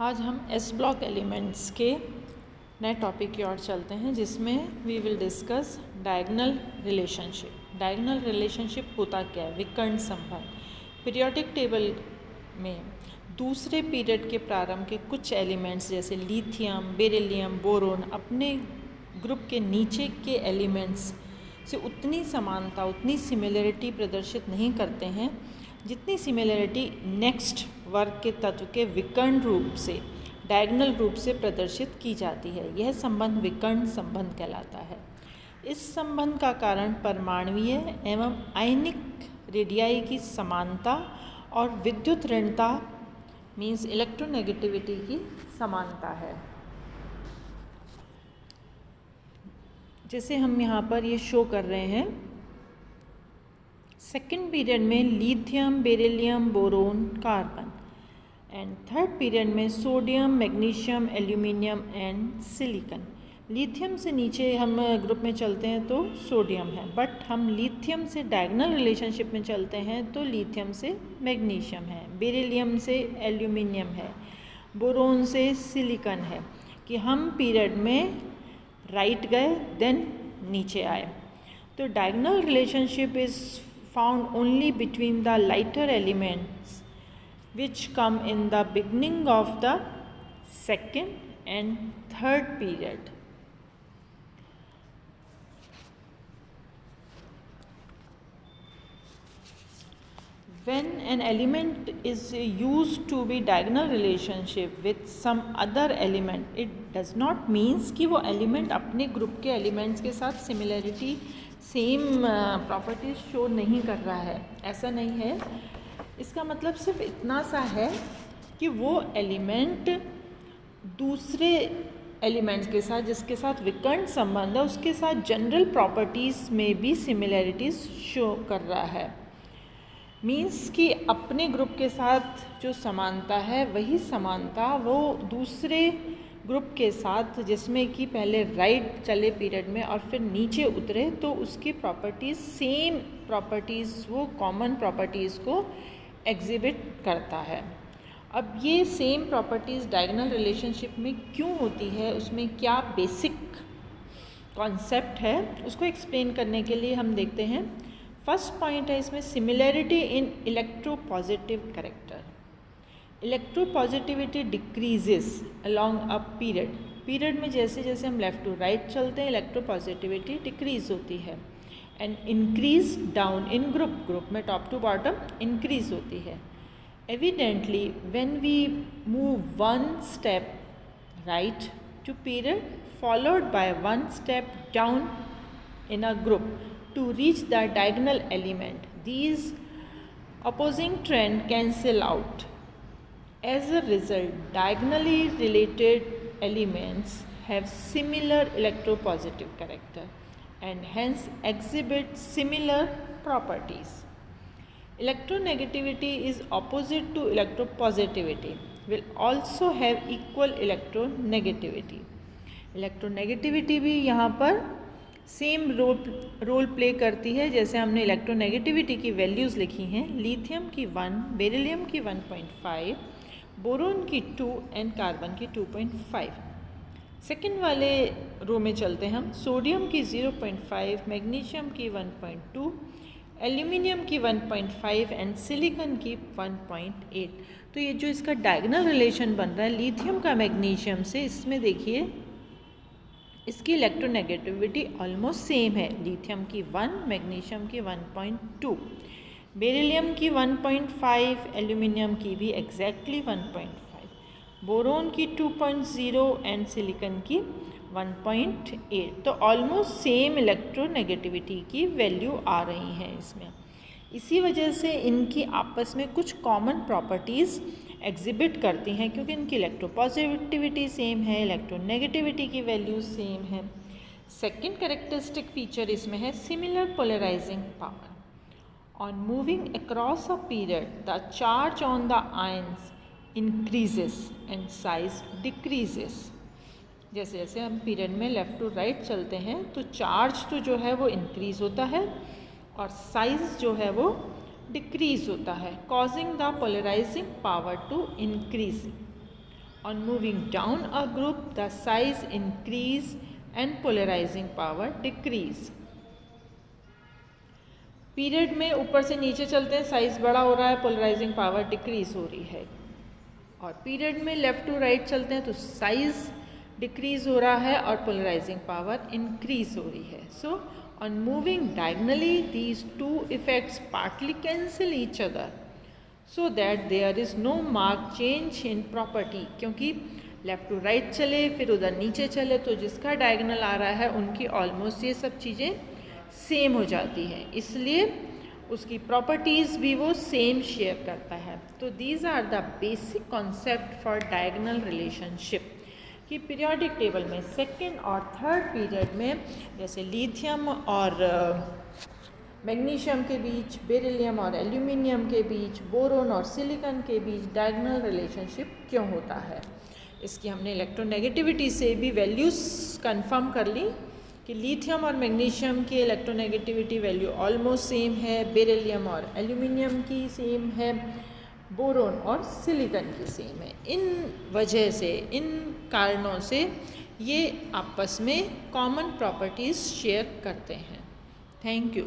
आज हम S block elements के नए टॉपिक की ओर चलते हैं जिसमें we will discuss diagonal relationship. Diagonal relationship होता क्या है? विकर्ण संबंध। पीरियोडिक टेबल में दूसरे पीरियड के प्रारंभ के कुछ एलिमेंट्स जैसे लिथियम, बेरिलियम, बोरोन अपने ग्रुप के नीचे के एलिमेंट्स से उतनी समानता, उतनी सिमिलरिटी प्रदर्शित नहीं करते हैं जितनी सिमिलरिटी नेक्स्ट वर्ग के तत्व के विकर्ण रूप से, डायगोनल रूप से प्रदर्शित की जाती है। यह संबंध विकर्ण संबंध कहलाता है। इस संबंध का कारण परमाणुीय एवं आयनिक रेडियाई की समानता और विद्युत ऋणता मीन्स इलेक्ट्रोनेगेटिविटी की समानता है। जैसे हम यहाँ पर ये शो कर रहे हैं, सेकेंड पीरियड में lithium, beryllium, boron, carbon and third period में sodium, magnesium, aluminium and silicon. Lithium से नीचे हम ग्रुप में चलते हैं तो सोडियम है, बट हम लिथियम से डायगोनल रिलेशनशिप में चलते हैं तो लिथियम से मैग्नीशियम है, बेरिलियम से एल्यूमिनियम है, बोरोन से सिलिकॉन है कि हम पीरियड में राइट गए देन नीचे आए। तो diagonal relationship is found only between the lighter elements which come in the beginning of the second and third period. When an element is used to be diagonal relationship with some other element, it does not means कि वो element अपने group के elements के साथ similarity same properties show नहीं कर रहा है, ऐसा नहीं है। इसका मतलब सिर्फ इतना सा है कि वो एलिमेंट दूसरे एलिमेंट्स के साथ, जिसके साथ विकर्ण संबंध है, उसके साथ जनरल प्रॉपर्टीज़ में भी सिमिलैरिटीज़ शो कर रहा है। मीन्स कि अपने ग्रुप के साथ जो समानता है वही समानता वो दूसरे ग्रुप के साथ, जिसमें कि पहले राइट चले पीरियड में और फिर नीचे उतरे, तो उसकी प्रॉपर्टीज़ सेम प्रॉपर्टीज़, वो कॉमन प्रॉपर्टीज़ को एग्जिबिट करता है। अब ये सेम प्रॉपर्टीज़ डायगोनल रिलेशनशिप में क्यों होती है, उसमें क्या बेसिक कॉन्सेप्ट है, उसको एक्सप्लेन करने के लिए हम देखते हैं। फर्स्ट पॉइंट है इसमें similarity in electropositive character. Electropositivity decreases along a period में जैसे जैसे हम लेफ़्ट टू राइट चलते हैं इलेक्ट्रोपॉजिटिविटी डिक्रीज होती है and increase down in group में टॉप टू बॉटम इंक्रीज होती है। Evidently when we move one step right to period followed by one step down in a group to reach the diagonal element, these opposing trend cancel out. As a result, diagonally related elements have similar electropositive character and hence exhibit similar properties. Electronegativity is opposite to electropositivity, will also have equal electronegativity. Electronegativity भी यहाँ पर same role play करती है जैसे हमने electronegativity की values लिखी हैं। लिथियम की 1, बेरिलियम की 1.5, बोरोन की 2 एंड कार्बन की 2.5। सेकेंड वाले रो में चलते हम। सोडियम की 0.5, मैग्नीशियम की 1.2, एल्यूमिनियम की 1.5 एंड सिलिकॉन की 1.8। तो ये जो इसका डायगोनल रिलेशन बन रहा है लिथियम का मैग्नीशियम से, इसमें देखिए इसकी इलेक्ट्रोनेगेटिविटी ऑलमोस्ट सेम है। लिथियम की 1, मैग्नीशियम की 1.2, बेरिलियम की 1.5, एल्यूमिनियम की भी एग्जैक्टली 1.5, बोरोन की 2.0 एंड सिलिकॉन की 1.8। तो ऑलमोस्ट सेम इलेक्ट्रोनेगेटिविटी की वैल्यू आ रही हैं इसमें। इसी वजह से इनकी आपस में कुछ कॉमन प्रॉपर्टीज़ एग्जिबिट करती हैं क्योंकि इनकी इलेक्ट्रोपॉजिटिविटी सेम है, इलेक्ट्रोनेगेटिविटी की वैल्यू सेम है। सेकेंड कैरेक्टरिस्टिक फीचर इसमें है similar polarising power. On moving across a period, the charge on the ions increases and size decreases. जैसे जैसे हम पीरियड में लेफ़्ट टू राइट चलते हैं तो चार्ज तो जो है वो इंक्रीज़ होता है और साइज़ जो है वो डिक्रीज़ होता है, causing the polarising power to increase. On moving down a group, the size increase and polarizing power decrease. Period में ऊपर से नीचे चलते हैं, साइज बड़ा हो रहा है, पोलराइजिंग पावर डिक्रीज हो रही है. और पीरियड में लेफ्ट टू राइट चलते हैं तो साइज डिक्रीज हो रहा है और पोलराइजिंग पावर इंक्रीज हो रही है. So on moving diagonally these two effects partly cancel each other so that there is no mark change in property. क्योंकि लेफ्ट टू राइट चले फिर उधर नीचे चले तो जिसका डायगनल आ रहा है उनकी ऑलमोस्ट ये सब चीज़ें सेम हो जाती हैं, इसलिए उसकी प्रॉपर्टीज़ भी वो सेम शेयर करता है. तो these are the basic concept for diagonal relationship कि पीरियोडिक टेबल में सेकेंड और थर्ड पीरियड में जैसे लिथियम और मैग्नीशियम के बीच, बेरिलियम और एल्यूमिनियम के बीच, बोरोन और सिलिकॉन के बीच डायगोनल रिलेशनशिप क्यों होता है. इसकी हमने इलेक्ट्रोनेगेटिविटी से भी वैल्यूज़ कंफर्म कर ली कि लिथियम और मैग्नीशियम की इलेक्ट्रोनेगेटिविटी वैल्यू ऑलमोस्ट सेम है, बेरिलियम और एल्यूमिनियम की सेम है, बोरोन और सिलिकॉन की सेम है. इन वजह से, इन कारणों से ये आपस में कॉमन प्रॉपर्टीज़ शेयर करते हैं. Thank you.